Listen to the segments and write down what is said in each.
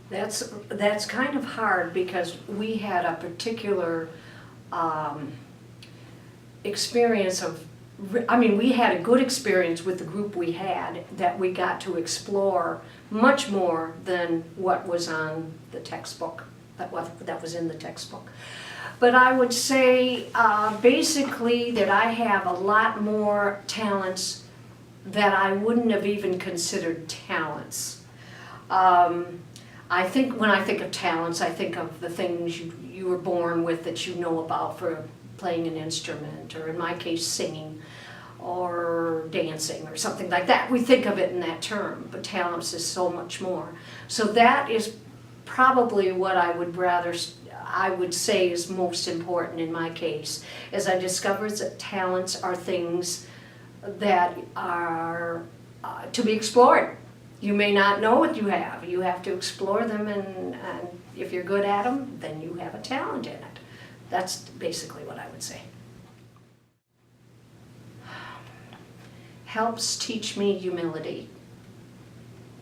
That's kind of hard because we had a particular experience of, we had a good experience with the group we had, that we got to explore much more than what was on the textbook, that was in the textbook. But I would say basically that I have a lot more talents that I wouldn't have even considered talents. I think when I think of talents, I think of the things you were born with that you know about for playing an instrument, or in my case singing, or dancing, or something like that. We think of it in that term, but talents is so much more. So that is probably what I would say is most important in my case, is I discovered that talents are things that are to be explored. You may not know what you have. You have to explore them, and if you're good at them, then you have a talent in it. That's basically what I would say. Helps teach me humility.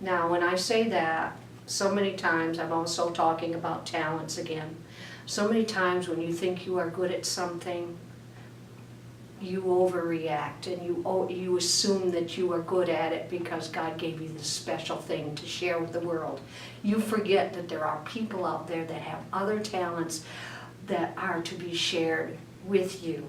Now, when I say that, so many times, I'm also talking about talents again. So many times when you think you are good at something, you overreact, and you assume that you are good at it because God gave you this special thing to share with the world. You forget that there are people out there that have other talents that are to be shared with you,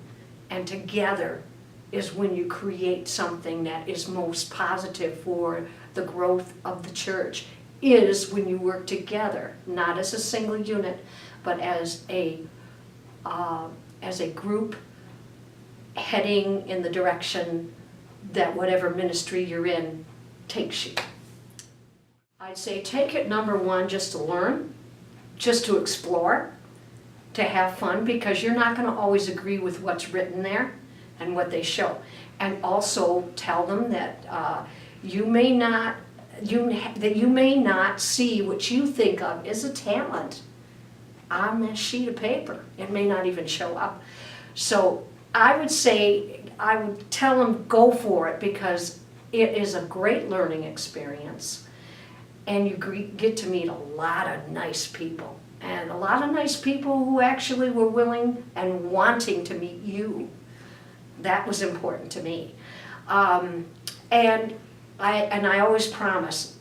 and together is when you create something that is most positive for the growth of the church, is when you work together, not as a single unit, but as a group heading in the direction that whatever ministry you're in takes you. I'd say take it, number one, just to learn, just to explore, to have fun, because you're not going to always agree with what's written there and what they show. And also tell them that you may not see what you think of as a talent on that sheet of paper. It may not even show up. So I would say, I would tell them go for it, because it is a great learning experience, and you get to meet a lot of nice people, and a lot of nice people who actually were willing and wanting to meet you. That was important to me. And I always promise,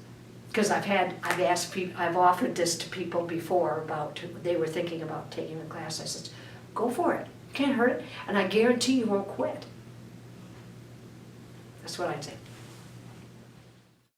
because I've offered this to people before about, they were thinking about taking the class. I said, go for it. Can't hurt it, and I guarantee you won't quit. That's what I'd say.